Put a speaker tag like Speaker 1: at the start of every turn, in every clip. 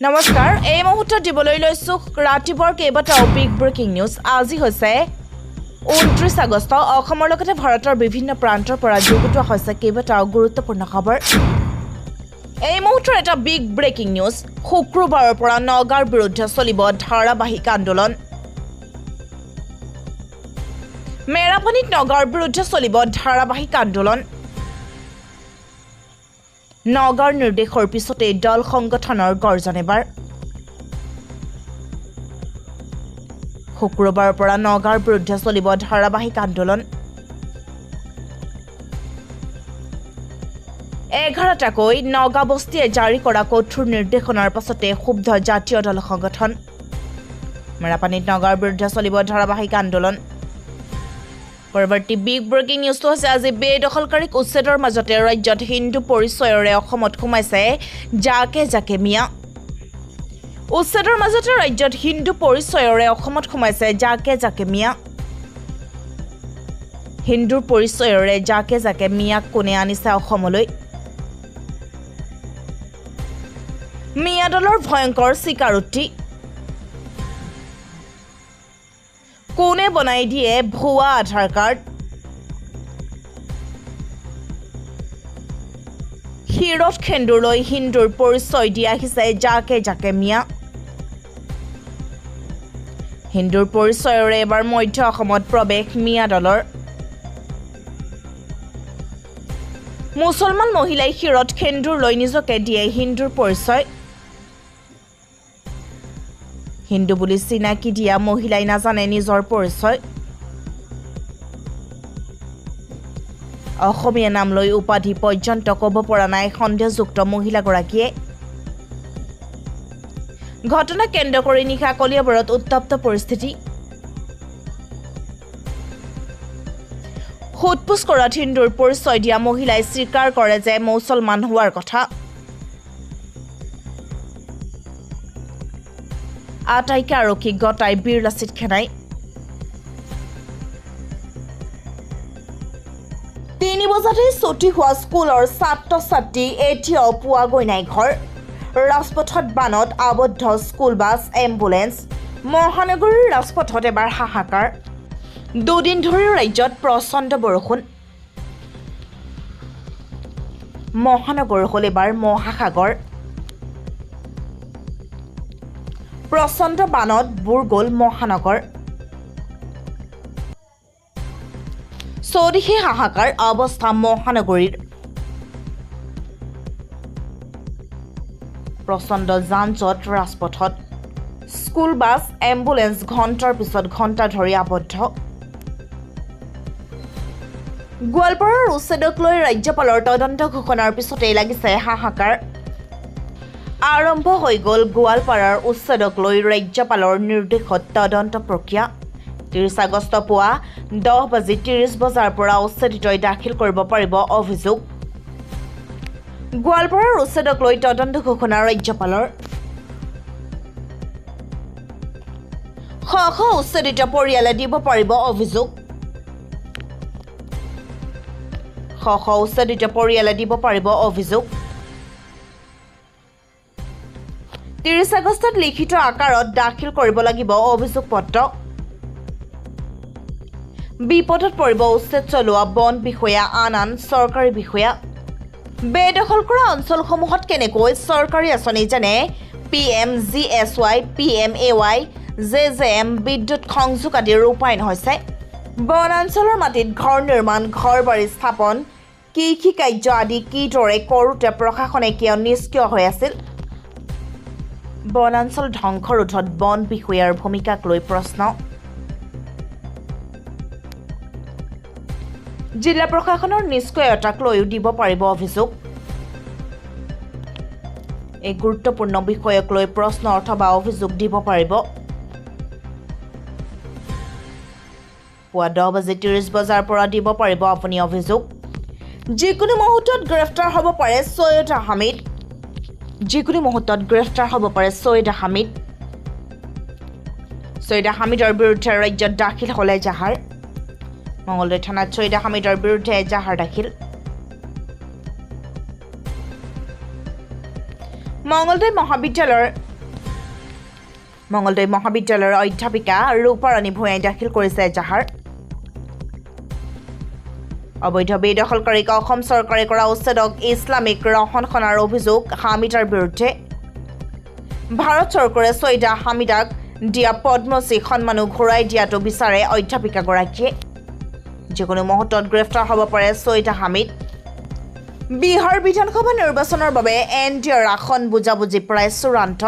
Speaker 1: নমস্কাৰ এই মুহূৰ্তত দিবলৈ লৈছো ৰাতিপুৱাৰ কেইবাটাও বিগ ব্ৰেকিং নিউজ আজি হৈছে 29 আগষ্ট অসমৰ লগতে ভাৰতৰ বিভিন্ন প্ৰান্তৰ পৰা যুগুতোৱা হৈছে কেইবাটাও গুৰুত্বপূৰ্ণ খবৰ এই মুহূৰ্তৰ এটা বিগ ব্ৰেকিং নিউজ শুক্ৰবাৰৰ পৰা নগাঁৱৰ বিৰুদ্ধে চলিব ধাৰাবাহিক আন্দোলন মেৰাপানীত নগাঁৱৰ বিৰুদ্ধে চলিব ধাৰাবাহিক আন্দোলন নগাঁৱৰ নিৰ্দেশৰ পিছতে দল সংগঠনৰ গৰ্জন এবাৰ শুক্ৰবাৰৰ পৰা নগাঁৱৰ বিৰুদ্ধে চলিব ধাৰাবাহিক আন্দোলন 11টাকৈ নগাঁও বস্তিয়ে জাৰি কৰা কঠোৰ নিৰ্দেশনাৰ পাছতে ক্ষুব্ধ জাতীয় দল সংগঠন মেৰাপানীত নগাঁৱৰ বিৰুদ্ধে চলিব ধাৰাবাহিক আন্দোলন পৰৱৰ্তী বিগ ব্ৰেকিং নিউজটো হৈছে আজি বেদখলকাৰীক উচ্ছেদৰ মাজতে ৰাজ্যত হিন্দু পৰিচয়ৰে অসমত সোমাইছে জাকে জাকে মিয়া উচ্ছেদৰ মাজতে ৰাজ্যত হিন্দু পৰিচয়ৰে অসমত সোমাইছে জাকে জাকে মিয়া হিন্দুৰ পৰিচয়ৰে জাকে জাকে মিয়াক কোনে আনিছে অসমলৈ মিয়া দলৰ ভয়ংকৰ স্বীকাৰোক্তি কোনে বনাই দিয়ে ভুৱা আধাৰ কাৰ্ড হিৰত খেন্দুলৈ হিন্দুৰ পৰিচয় দি আহিছে জাকে জাকে মিয়া হিন্দুৰ পৰিচয়ৰে এবাৰ মধ্য অসমত প্ৰৱেশ মিয়া দলৰ মুছলমান মহিলাই হিৰত খেন্দুলৈ নিজকে দিয়ে হিন্দুৰ পৰিচয় হিন্দু বুলি চিনাকি দিয়া মহিলাই নাজানে নিজৰ পৰিচয় অসমীয়া নাম লৈ উপাধি পৰ্যন্ত ক'ব পৰা নাই সন্দেহযুক্ত মহিলাগৰাকীয়ে ঘটনা কেন্দ্ৰ কৰি নিশা কলিয়াবৰত উত্তপ্ত পৰিস্থিতি সোধপোছ কৰাত হিন্দুৰ পৰিচয় দিয়া মহিলাই স্বীকাৰ কৰে যে মুছলমান হোৱাৰ কথা আটাইকে আৰক্ষীক গতাই বীৰ লাচিত খেনাই 3 বজাতে ছুটি হোৱা স্কুলৰ ছাত্ৰ ছাত্ৰী এতিয়াও পোৱা গৈ নাই ঘৰ ৰাজপথত বানত আবদ্ধ স্কুল বাছ এম্বুলেন্স মহানগৰীৰ ৰাজপথত এবাৰ হাহাকাৰ দুদিন ধৰি ৰাজ্যত প্ৰচণ্ড বৰষুণ মহানগৰ হ'ল এবাৰ মহাসাগৰ প্ৰচণ্ড বানত বুৰ গ'ল মহানগৰ চৌদিশে হাহাকাৰ অৱস্থা মহানগৰীৰ প্ৰচণ্ড যান-জঁট ৰাজপথত স্কুল বাছ এম্বুলেন্স ঘণ্টাৰ পিছত ঘণ্টা ধৰি আবদ্ধ গোৱালপাৰাৰ উচ্ছেদক লৈ ৰাজ্যপালৰ তদন্ত ঘোষণাৰ পিছতেই লাগিছে হাহাকাৰ আৰম্ভ হৈ গ'ল গোৱালপাৰাৰ উচ্ছেদক লৈ ৰাজ্যপালৰ নিৰ্দেশত তদন্ত প্ৰক্ৰিয়া 30 আগষ্ট পুৱা 10:30 বজাৰ পৰা উচ্ছেদিতই দাখিল কৰিব পাৰিব অভিযোগ গোৱালপাৰাৰ উচ্ছেদক লৈ তদন্ত ঘোষণা ৰাজ্যপালৰ শ শ উচ্ছেদিত পৰিয়ালে দিব পাৰিব অভিযোগ শ শ উচ্ছেদিত পৰিয়ালে দিব পাৰিব অভিযোগ 30 আগষ্টত লিখিত আকাৰত দাখিল কৰিব লাগিব অভিযোগ পত্ৰ বিপদত পৰিব উচ্ছেদ চলোৱা বন বিষয়া আন চৰকাৰী বিষয়া বেদখল কৰা অঞ্চলসমূহত কেনেকৈ চৰকাৰী আঁচনি যেনে PMGSY PMAY JJM বিদ্যুৎ সংযোগ আদি ৰূপায়ণ হৈছে বনাঞ্চলৰ মাটিত ঘৰ নিৰ্মাণ ঘৰ বাৰী স্থাপন কৃষি কাৰ্য আদি কিদৰে কৰোঁতে প্ৰশাসনে কিয় নিষ্ক্ৰিয় হৈ আছিল বনাঞ্চল ধ্বংস ৰোধত বন বিষয়াৰ ভূমিকাক লৈ প্ৰশ্ন জিলা প্ৰশাসনৰ নিষ্ক্ৰিয়তাক লৈও দিব পাৰিব অভিযোগ এই গুৰুত্বপূৰ্ণ বিষয়ক লৈ প্ৰশ্ন অথবা অভিযোগ দিব পাৰিব পুৱা 10:30 বজাৰ পৰা দিব পাৰিব আপুনি অভিযোগ যিকোনো মুহূৰ্তত গ্ৰেপ্তাৰ হ'ব পাৰে সৈয়দ হামিদ যিকোনো মুহূৰ্তত গ্ৰেপ্তাৰ হ'ব পাৰে সৈয়দ হামিদৰ বিৰুদ্ধে ৰাজ্যত দাখিল হ'লে এজাহাৰ মঙলদৈ থানাত সৈয়দ হামিদৰ বিৰুদ্ধে এজাহাৰ দাখিল মঙ্গলদৈ মহাবিদ্যালয়ৰ অধ্যাপিকা ৰূপাৰাণী ভূঞাই দাখিল কৰিছে এজাহাৰ অবৈধ বেদখলকাৰীক অসম চৰকাৰে কৰা উচ্ছেদক ইছলামিক ৰহণখনৰ অভিযোগ হামিদাৰ বিৰুদ্ধে ভাৰত চৰকাৰে ছৈয়দা হামিদাক দিয়া পদ্মশ্ৰী সন্মানো ঘূৰাই দিয়াটো বিচাৰে অধ্যাপিকাগৰাকীয়ে যিকোনো মুহূৰ্তত গ্ৰেপ্তাৰ হ'ব পাৰে ছৈয়দা হামিদ বিহাৰ বিধানসভা নিৰ্বাচনৰ বাবে এনডিএৰ আসন বুজাবুজি প্ৰায় চূড়ান্ত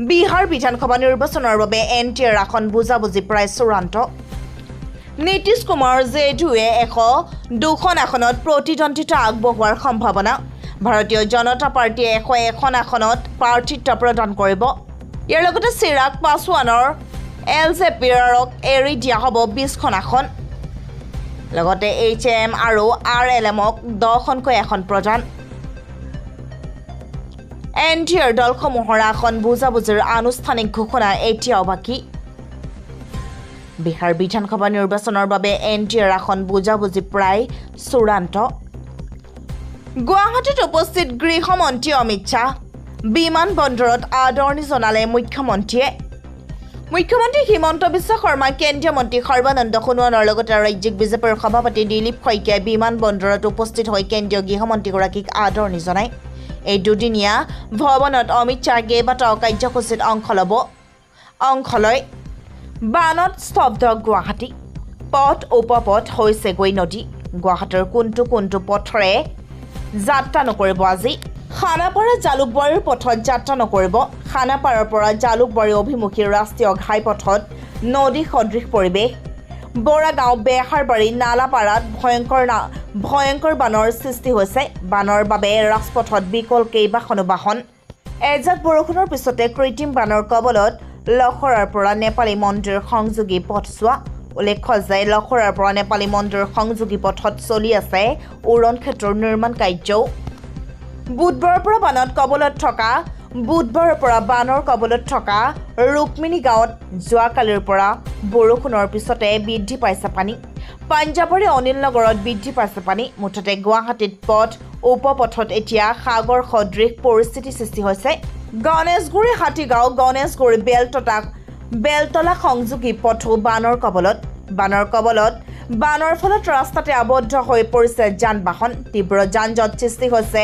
Speaker 1: বিহাৰ বিধানসভা নিৰ্বাচনৰ বাবে এনডিএৰ আসন বুজাবুজি প্ৰায় চূড়ান্ত নীতিশ কুমাৰ জেডিউৱে 102খন আসনত প্ৰতিদ্বন্দ্বিতা আগবঢ়োৱাৰ সম্ভাৱনা ভাৰতীয় জনতা পাৰ্টীয়ে 101খন আসনত প্ৰাৰ্থিত্ব প্ৰদান কৰিব ইয়াৰ লগতে চিৰাগ পাছৱানৰ এলজেপিআৰক এৰি দিয়া হ'ব 20খন আসন লগতে HM আৰু RLMক 10খনকৈ আসন প্ৰদান এনডিএৰ দলসমূহৰ আসন বুজাবুজিৰ আনুষ্ঠানিক ঘোষণা এতিয়াও বাকী বিহাৰ বিধানসভা নিৰ্বাচনৰ বাবে এনডিএৰ আসন বুজাবুজি প্ৰায় চূড়ান্ত গুৱাহাটীত উপস্থিত গৃহমন্ত্ৰী অমিত শ্বাহ বিমান বন্দৰত আদৰণি জনালে মুখ্যমন্ত্ৰী হিমন্ত বিশ্ব শৰ্মা কেন্দ্ৰীয় মন্ত্ৰী সৰ্বানন্দ সোণোৱালৰ লগতে ৰাজ্যিক বিজেপিৰ সভাপতি দিলীপ শইকীয়াই বিমান বন্দৰত উপস্থিত হৈ কেন্দ্ৰীয় গৃহমন্ত্ৰীগৰাকীক আদৰণি জনায় এই দুদিনীয়া ভৱনত অমিত শ্বাহ কেইবাটাও কাৰ্যসূচীত অংশ লয় বানত স্তব্ধ গুৱাহাটী পথ উপপথ হৈছেগৈ নদী গুৱাহাটীৰ কোনটো পথৰে যাত্ৰা নকৰিব আজি খানাপাৰা জালুকবাৰীৰ পথত যাত্ৰা নকৰিব খানাপাৰাৰ পৰা জালুকবাৰী অভিমুখী ৰাষ্ট্ৰীয় ঘাইপথত নদী সদৃশ পৰিৱেশ বৰাগাঁও বেহাৰবাৰী নালাপাৰাত ভয়ংকৰ বানৰ সৃষ্টি হৈছে বানৰ বাবে ৰাজপথত বিকল কেইবাখনো বাহন এজাক বৰষুণৰ পিছতে কৃত্ৰিম বানৰ কবলত লখৰাৰ পৰা নেপালী মন্দিৰ সংযোগী পথছোৱা উল্লেখ্য যে লখৰাৰ পৰা নেপালী মন্দিৰ সংযোগী পথত চলি আছে উৰণ ক্ষেত্ৰৰ নিৰ্মাণ কাৰ্যও বুধবাৰৰ পৰা বানৰ কবলত থকা ৰুক্মিণী গাঁৱত যোৱাকালিৰ পৰা বৰষুণৰ পিছতে বৃদ্ধি পাইছে পানী পাঞ্জাৱৰে অনিল নগৰত বৃদ্ধি পাইছে পানী মুঠতে গুৱাহাটীত পথ উপপথত এতিয়া সাগৰ সদৃশ পৰিস্থিতি সৃষ্টি হৈছে গণেশগুৰি হাতীগাঁও গণেশগুৰি বেলতলা সংযোগী পথো বানৰ ফলত ৰাস্তাতে আবদ্ধ হৈ পৰিছে যান বাহন তীব্ৰ যান-জঁট সৃষ্টি হৈছে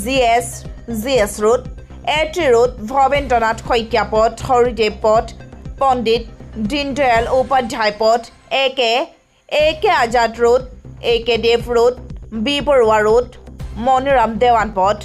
Speaker 1: জিএছ ৰোড এটি ৰোড ভৱেন্দ্ৰনাথ শইকীয়া পথ হৰিদেৱ পথ পণ্ডিত দীনদয়াল উপাধ্যায় পথ একে Azad road A K Dev road B Baruah road Maniram Dewan পথ